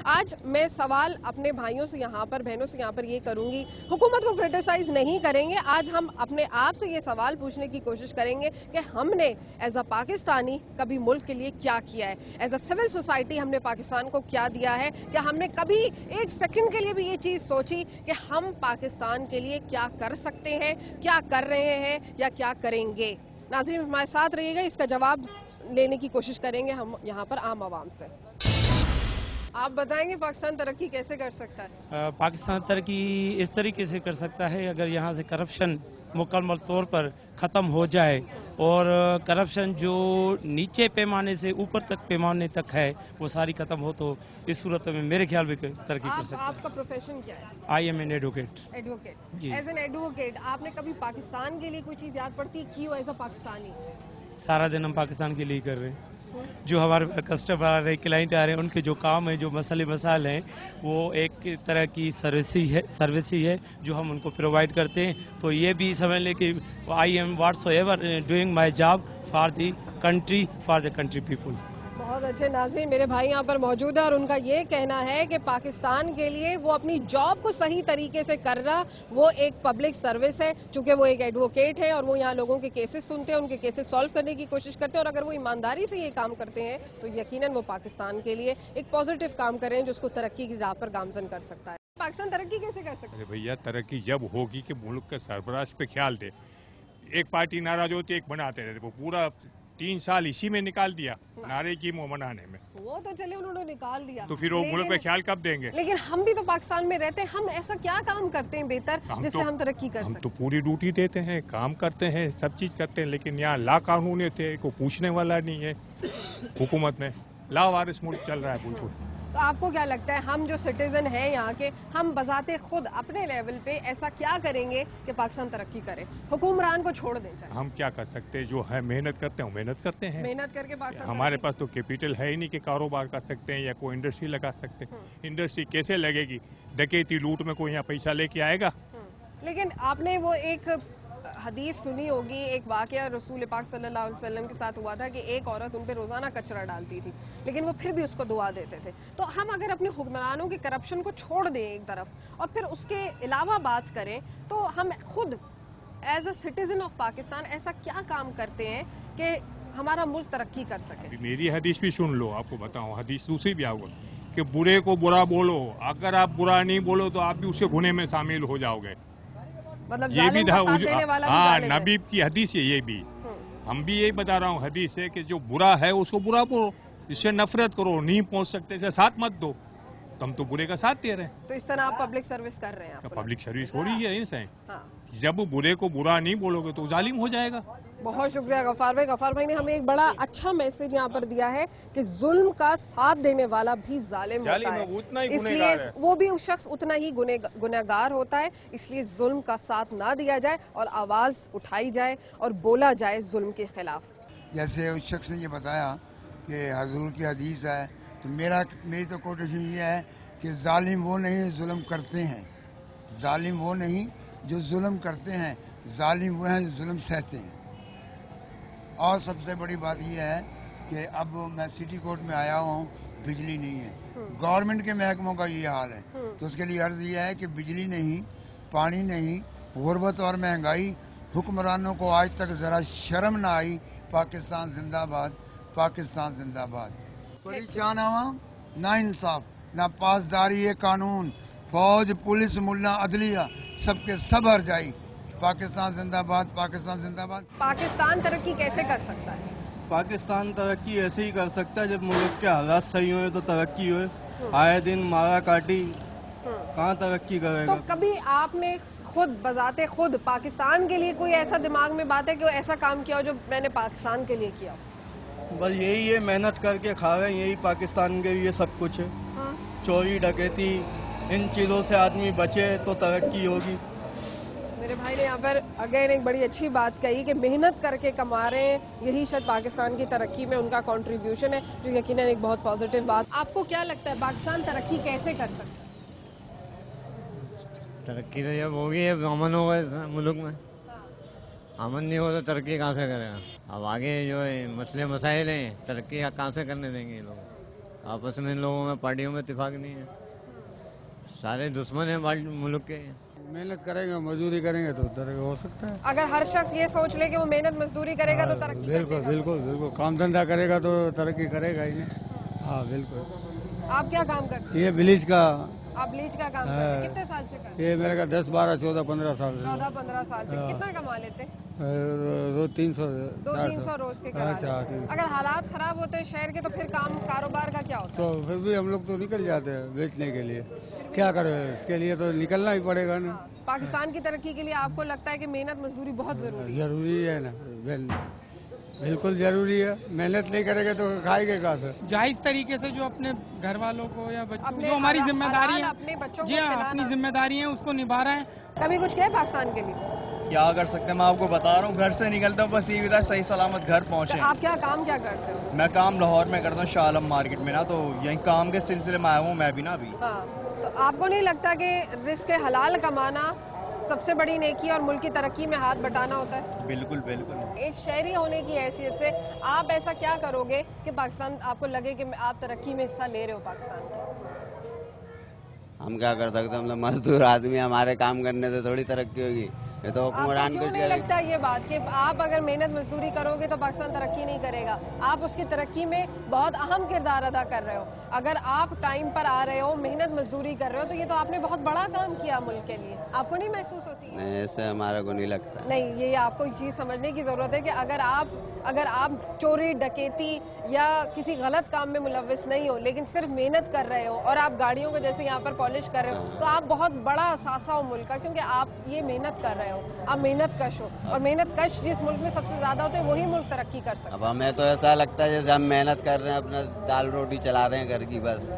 आज मैं सवाल अपने भाइयों से यहाँ पर, बहनों से यहाँ पर ये करूंगी, हुकूमत को क्रिटिसाइज नहीं करेंगे। आज हम अपने आप से ये सवाल पूछने की कोशिश करेंगे कि हमने एज अ पाकिस्तानी कभी मुल्क के लिए क्या किया है, एज अ सिविल सोसाइटी हमने पाकिस्तान को क्या दिया है। क्या हमने कभी एक सेकंड के लिए भी ये चीज सोची कि हम पाकिस्तान के लिए क्या कर सकते हैं, क्या कर रहे हैं या क्या करेंगे। नाज़रीन हमारे साथ रहिएगा, इसका जवाब लेने की कोशिश करेंगे हम यहाँ पर आम आवाम से। आप बताएंगे पाकिस्तान तरक्की कैसे कर सकता है? पाकिस्तान तरक्की इस तरीके से कर सकता है अगर यहाँ से करप्शन मुकम्मल तौर पर ख़त्म हो जाए और करप्शन जो नीचे पैमाने से ऊपर तक पैमाने तक है वो सारी ख़त्म हो, तो इस सूरत में मेरे ख्याल में तरक्की कर सकता है। आपका प्रोफेशन क्या है? I am an advocate. Advocate. As an advocate आपने कभी पाकिस्तान के लिए कोई चीज़ याद पड़ती की हो एज अ पाकिस्तानी? सारा दिन हम पाकिस्तान के लिए कर रहे हैं। जो हमारे कस्टमर आ रहे हैं, क्लाइंट आ रहे हैं, उनके जो काम है, जो मसले मसाइल हैं, वो एक तरह की सर्विस ही है जो हम उनको प्रोवाइड करते हैं। तो ये भी समझ लें कि I am whatsoever doing my job for the country people. बहुत अच्छे। नाज़रीन मेरे भाई यहाँ पर मौजूद है और उनका ये कहना है कि पाकिस्तान के लिए वो अपनी जॉब को सही तरीके से कर रहा, वो एक पब्लिक सर्विस है, चूंकि वो एक एडवोकेट है और वो यहाँ लोगों के केसेस सुनते हैं, उनके केसेस सॉल्व करने की कोशिश करते हैं। और अगर वो ईमानदारी से ये काम करते हैं तो यकीनन वो पाकिस्तान के लिए एक पॉजिटिव काम कर रहे हैं जो उसको तरक्की की राह पर गामजन कर सकता है। पाकिस्तान तरक्की कैसे कर सकता है? भैया तरक्की जब होगी कि मुल्क के सरबराह पे ख्याल दे। एक पार्टी नाराज होती है, एक बनाते रहते, वो पूरा 3 साल इसी में निकाल दिया नारे की मुँह मनाने में। वो तो चले उन्होंने निकाल दिया, तो फिर वो मुल्क पे ख्याल कब देंगे? लेकिन हम भी तो पाकिस्तान में रहते हैं, हम ऐसा क्या काम करते हैं बेहतर जिससे हम तरक्की कर सकते? हम तो पूरी ड्यूटी देते हैं, काम करते हैं, सब चीज करते हैं, लेकिन यहाँ ला कानून थे, को पूछने वाला नहीं है। हुकूमत में लावारिस मुल्क चल रहा है बिल्कुल। तो आपको क्या लगता है हम जो सिटीजन हैं यहाँ के, हम बजाते खुद अपने लेवल पे ऐसा क्या करेंगे कि पाकिस्तान तरक्की करे, हुक्मरान को छोड़ दें? हम क्या कर सकते हैं? जो है मेहनत करते हैं, मेहनत करते हैं। मेहनत करके पाकिस्तान, हमारे पास तो कैपिटल है ही नहीं कि कारोबार कर सकते हैं या कोई इंडस्ट्री लगा सकते हैं। इंडस्ट्री कैसे लगेगी? डकैती लूट में कोई यहाँ पैसा लेके आएगा? लेकिन आपने वो एक हदीस सुनी होगी, एक वाकया रसूल पाक सल्लल्लाहु अलैहि वसल्लम के साथ हुआ था कि एक औरत उन पे रोजाना कचरा डालती थी, लेकिन वो फिर भी उसको दुआ देते थे। तो हम अगर अपने हुक्मरानों के करप्शन को छोड़ दें एक तरफ और फिर उसके अलावा बात करें, तो हम खुद as a citizen of Pakistan ऐसा क्या काम करते हैं कि हमारा मुल्क तरक्की कर सके? मेरी हदीस भी सुन लो, आपको बताऊं, हदीस दूसरी भी आऊगा कि बुरे को बुरा बोलो, अगर आप बुरा नहीं बोलो तो आप भी उसके गुने में शामिल हो जाओगे। मतलब ये भी था, हाँ, भी नबी की हदीस है ये भी। हम भी यही बता रहा हूँ, हदीस है कि जो बुरा है उसको बुरा बोलो, इससे नफरत करो, नहीं पहुंच सकते इसे साथ मत दो। तो हम तो बुरे का साथ दे रहे हैं। तो इस तरह आप पब्लिक सर्विस कर रहे हैं? पब्लिक सर्विस हो रही है इनसे। हाँ। जब बुरे को बुरा नहीं बोलोगे तो जालिम हो जाएगा। बहुत शुक्रिया गफ्फार भाई। गफ्फार भाई ने हमें एक बड़ा अच्छा मैसेज यहाँ पर दिया है कि जुल्म का साथ देने वाला भी जालिम होता है, इसलिए वो भी उस शख्स उतना ही गुनहगार होता है। इसलिए जुल्म का साथ ना दिया जाए और आवाज उठाई जाए और बोला जाए जुल्म के खिलाफ। जैसे उस शख्स ने ये बताया कि हजूर की हदीस है, तो मेरी तो कोशिश ये है कि जालिम वो नहीं जुल्म करते हैं, जालिम वो नहीं जो जुल्म करते हैं, जालिम वो हैं जो जुल्म सहते हैं। और सबसे बड़ी बात यह है कि अब मैं सिटी कोर्ट में आया हूँ, बिजली नहीं है, गवर्नमेंट के महकमों का ये हाल है। तो उसके लिए अर्ज यह है कि बिजली नहीं, पानी नहीं, गुर्बत और महंगाई, हुक्मरानों को आज तक ज़रा शर्म ना आई। पाकिस्तान जिंदाबाद, पाकिस्तान जिंदाबाद। परेशान आवाम, ना इंसाफ, ना पासदारी कानून, फौज, पुलिस, मुल्ला, अदलिया, सबके सब हर जाई। पाकिस्तान जिंदाबाद, पाकिस्तान जिंदाबाद। पाकिस्तान तरक्की कैसे कर सकता है? पाकिस्तान तरक्की ऐसे ही कर सकता है जब मुल्क के हालात सही हुए तो तरक्की हुए। आए दिन मारा काटी, कहाँ तरक्की करेगा? तो कभी आपने खुद बजाते खुद पाकिस्तान के लिए कोई ऐसा दिमाग में बात है कि ऐसा काम किया हो जो मैंने पाकिस्तान के लिए किया? बस यही है, मेहनत करके खा रहे हैं, यही पाकिस्तान के लिए सब कुछ है। चोरी डकैती इन चीज़ों से आदमी बचे तो तरक्की होगी। मेरे भाई ने यहाँ पर अगेन एक बड़ी अच्छी बात कही कि मेहनत करके कमा रहे हैं, यही शायद पाकिस्तान की तरक्की में उनका कंट्रीब्यूशन है, जो यकीनन एक बहुत पॉजिटिव बात। आपको क्या लगता है पाकिस्तान तरक्की कैसे कर सकता है? तरक्की तो जब होगी, अब अमन होगा मुल्क में, अमन नहीं हो तो तरक्की कहाँ से करेगा? अब आगे जो मसले मसाइल हैं, तरक्की कहाँ से करने देंगे ये लोग? आपस में इन लोगों में पार्टियों में इत्तेफाक नहीं है, सारे दुश्मन हैं मुल्क के। मेहनत करेंगे, मजदूरी करेंगे तो तरक्की हो सकता है। अगर हर शख्स ये सोच ले कि वो मेहनत मजदूरी करेगा तो तरक्की कर बिल्कुल लेगा। बिल्कुल बिल्कुल, काम धंधा करेगा तो तरक्की करेगा ही नहीं। हाँ बिल्कुल। आप क्या काम करते ये ब्लीच का, हैं? आप ब्लीच का काम करते हैं? कितने साल से करते हैं? ये मेरे का 10, 12, 14, 15 साल से। 14-15 साल से। कितना कमा लेते हैं? रोज 300, 200-300 रोज के करा लेते हैं। 300। अगर हालात खराब होते हैं शहर के तो फिर काम कारोबार का क्या होता तो फिर भी हम लोग तो निकल जाते हैं बेचने के लिए। क्या करें, इसके लिए तो निकलना ही पड़ेगा ना। है? पाकिस्तान की तरक्की के लिए आपको लगता है कि मेहनत मजदूरी बहुत जरूरी है? जरूरी है ना, बिल्कुल जरूरी है। मेहनत नहीं करेंगे तो खाएंगे कहाँ से। जायज तरीके से जो अपने घर वालों को या बच्चों को, अपने जो हमारी हलाल जिम्मेदारी है, अपने बच्चों को जी हाँ, खिलाना। अपनी जिम्मेदारी है उसको निभा रहे हैं। कभी कुछ कहे पाकिस्तान के लिए? क्या कर सकते हैं, मैं आपको बता रहा हूँ, घर से निकलता हूँ बस ये होता है सही सलामत घर पहुँचे। तो आप क्या काम क्या करते हो? मैं काम लाहौर में करता हूँ, शाह आलम मार्केट में ना, तो यही काम के सिलसिले में आया हूँ मैं भी ना अभी। हाँ, तो आपको नहीं लगता कि रिस्क हलाल कमाना सबसे बड़ी नेकी और मुल्क की तरक्की में हाथ बटाना होता है? बिल्कुल बिल्कुल। एक शहरी होने की हैसियत से आप ऐसा क्या करोगे कि पाकिस्तान आपको लगे कि आप तरक्की में हिस्सा ले रहे हो पाकिस्तान के? हम क्या कर सकते हैं, मतलब मजदूर आदमी, हमारे काम करने से थोड़ी तरक्की होगी। ये तो आपको हुक्मरान क्यों कुछ नहीं करेगा। लगता ये बात कि आप अगर मेहनत मजदूरी करोगे तो पाकिस्तान तरक्की नहीं करेगा? आप उसकी तरक्की में बहुत अहम किरदार अदा कर रहे हो। अगर आप टाइम पर आ रहे हो, मेहनत मजदूरी कर रहे हो, तो ये तो आपने बहुत बड़ा काम किया मुल्क के लिए। आपको नहीं महसूस होती है? नहीं, ऐसे हमारा को नहीं लगता। नहीं, ये आपको चीज़ समझने की ज़रूरत है कि अगर आप चोरी डकैती या किसी गलत काम में मुलविस नहीं हो, लेकिन सिर्फ मेहनत कर रहे हो और आप गाड़ियों को जैसे यहाँ पर पॉलिश कर रहे हो, तो आप बहुत बड़ा असासा हो मुल्क का, क्योंकि आप ये मेहनत कर रहे हो, आप मेहनत कश हो। और मेहनत कश जिस मुल्क में सबसे ज़्यादा होते हैं वही मुल्क तरक्की कर सकता है। अब हमें तो ऐसा लगता है जैसे हम मेहनत कर रहे हैं, अपना दाल रोटी चला रहे हैं घर की, बस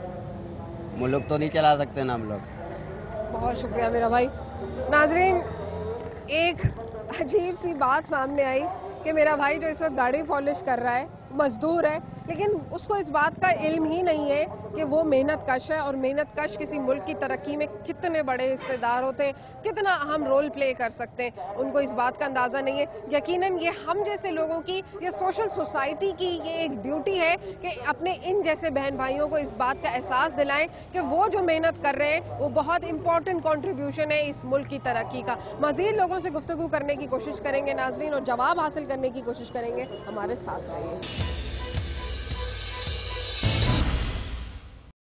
मुल्क तो नहीं चला सकते ना हम लोग। बहुत शुक्रिया मेरा भाई। नाजरीन, एक अजीब सी बात सामने आई कि मेरा भाई जो इस वक्त गाड़ी पॉलिश कर रहा है मजदूर है, लेकिन उसको इस बात का इल्म ही नहीं है कि वो मेहनत कश है और मेहनत कश किसी मुल्क की तरक्की में कितने बड़े हिस्सेदार होते हैं, कितना अहम रोल प्ले कर सकते हैं। उनको इस बात का अंदाज़ा नहीं है। यकीनन ये हम जैसे लोगों की, ये सोशल सोसाइटी की ये एक ड्यूटी है कि अपने इन जैसे बहन भाइयों को इस बात का एहसास दिलाएं कि वो जो मेहनत कर रहे हैं वो बहुत इंपॉर्टेंट कॉन्ट्रीब्यूशन है इस मुल्क की तरक्की का। मज़ीद लोगों से गुफ्तगू करने की कोशिश करेंगे नाजरीन और जवाब हासिल करने की कोशिश करेंगे। हमारे साथ रहिए।